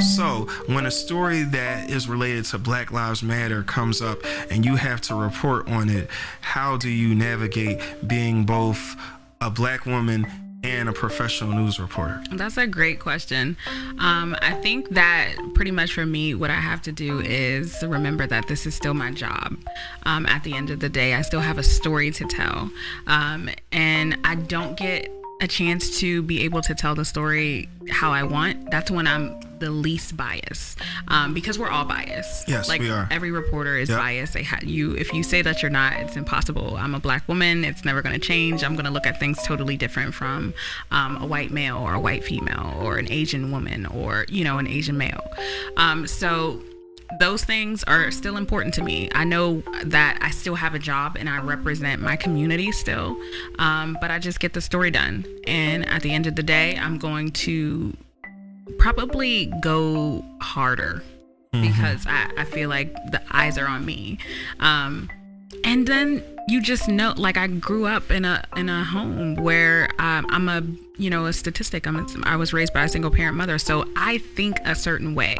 So, when a story that is related to Black Lives Matter comes up and you have to report on it, how do you navigate being both a Black woman and a professional news reporter? That's a great question. I think that pretty much for me, what I have to do is remember that this is still my job. At the end of the day, I still have a story to tell. And I don't get a chance to be able to tell the story how I want. That's when I'm the least biased, because we're all biased. Yes, like, we are. Every reporter is biased. If you say that you're not, it's impossible. I'm a Black woman. It's never going to change. I'm going to look at things totally different from a white male or a white female or an Asian woman or, an Asian male. So those things are still important to me. I know that I still have a job and I represent my community still, but I just get the story done. And at the end of the day, I'm going to probably go harder because I feel like the eyes are on me. And then you just know, like, I grew up in a home where I'm a statistic. I was raised by a single parent mother, so I think a certain way.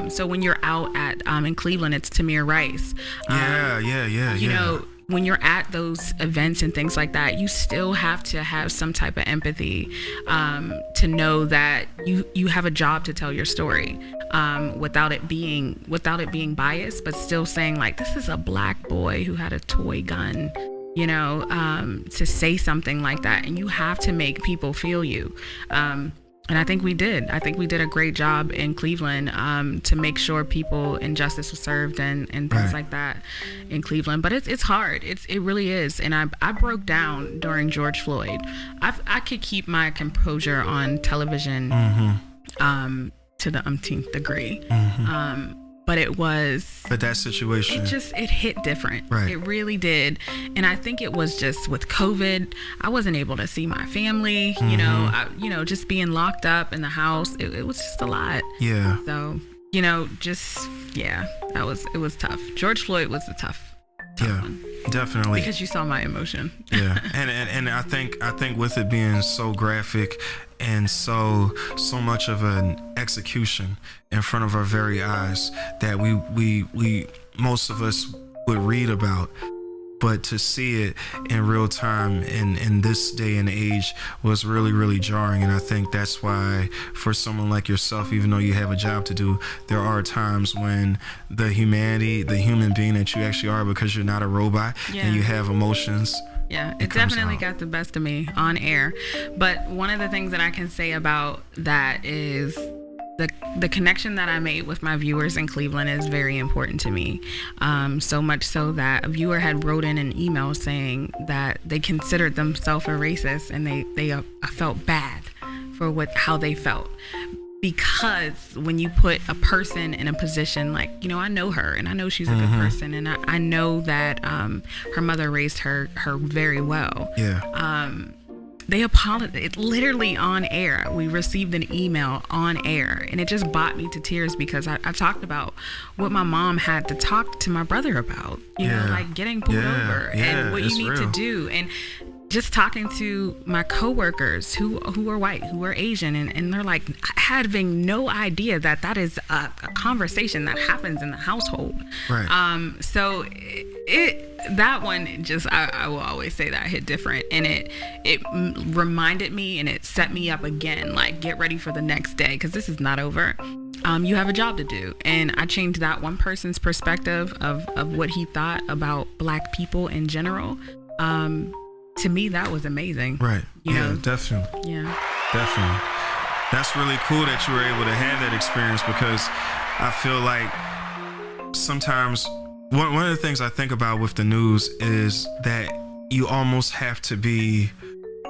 So when you're out at in Cleveland, it's Tamir Rice. You know, when you're at those events and things like that, you still have to have some type of empathy to know that you have a job to tell your story without it being biased, but still saying, like, this is a Black boy who had a toy gun, to say something like that, and you have to make people feel you. And I think we did. I think we did a great job in Cleveland to make sure people and justice was served and things like that in Cleveland. But it's hard. It really is. And I broke down during George Floyd. I could keep my composure on television to the umpteenth degree. But that situation, it hit different. Right. It really did. And I think it was just with COVID, I wasn't able to see my family, just being locked up in the house. It was just a lot. Yeah. So, it was tough. George Floyd was a tough one. Definitely. Because you saw my emotion. Yeah. And I think with it being so graphic and so much of an execution in front of our very eyes that we most of us would read about, but to see it in real time in this day and age was really, really jarring. And I think that's why for someone like yourself, even though you have a job to do, there are times when the human being that you actually are, because you're not a robot and you have emotions. Yeah, it definitely got the best of me on air. But one of the things that I can say about that is the connection that I made with my viewers in Cleveland is very important to me. So much so that a viewer had wrote in an email saying that they considered themselves a racist, and they felt bad for how they felt. Because when you put a person in a position like, I know her and I know she's a good person, and I know that her mother raised her very well. Yeah. They apologized literally on air. We received an email on air, and it just brought me to tears because I talked about what my mom had to talk to my brother about, like getting pulled over and what you need to do. And just talking to my coworkers who are white, who are Asian, and they're like having no idea that is a conversation that happens in the household. Right. So that one just, I will always say that hit different, and it reminded me and it set me up again, like, get ready for the next day, because this is not over. You have a job to do. And I changed that one person's perspective of what he thought about Black people in general. To me, that was amazing. Right. Definitely. Yeah. Definitely. That's really cool that you were able to have that experience, because I feel like sometimes one of the things I think about with the news is that you almost have to be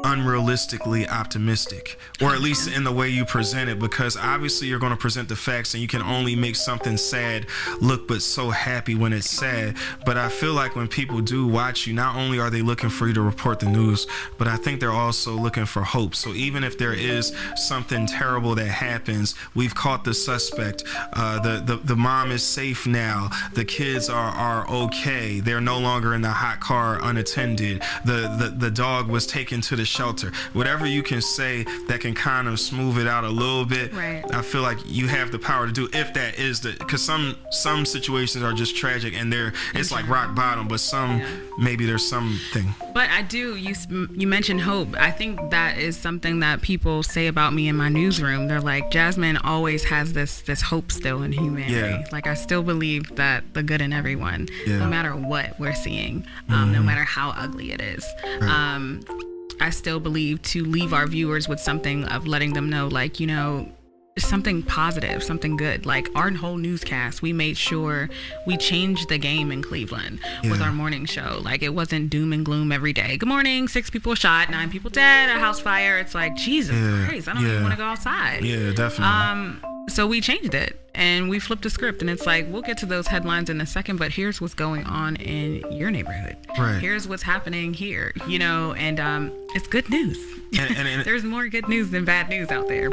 unrealistically optimistic, or at least in the way you present it, because obviously you're going to present the facts, and you can only make something sad look but so happy when it's sad. But I feel like when people do watch you, not only are they looking for you to report the news, but I think they're also looking for hope. So even if there is something terrible that happens, we've caught the suspect, the mom is safe now, the kids are okay, they're no longer in the hot car unattended, the dog was taken to the shelter, whatever you can say that can kind of smooth it out a little bit. Right. I feel like you have the power to do, if that is because some situations are just tragic and it's like rock bottom, but some maybe there's something. But I do, you mentioned hope. I think that is something that people say about me in my newsroom. They're like, Jasmine always has this hope still in humanity. Yeah. Like, I still believe that the good in everyone, no matter what we're seeing, no matter how ugly it is. Right. I still believe to leave our viewers with something of letting them know, like, you know, something positive, something good. Like, our whole newscast, we made sure we changed the game in Cleveland with our morning show. Like, it wasn't doom and gloom every day. Good morning, 6 people shot, 9 people dead, a house fire. It's like, Jesus Christ, I don't even want to go outside. Yeah, definitely. So we changed it and we flipped the script, and it's like, we'll get to those headlines in a second, but here's what's going on in your neighborhood. Right. Here's what's happening here, you know, and it's good news. And There's more good news than bad news out there.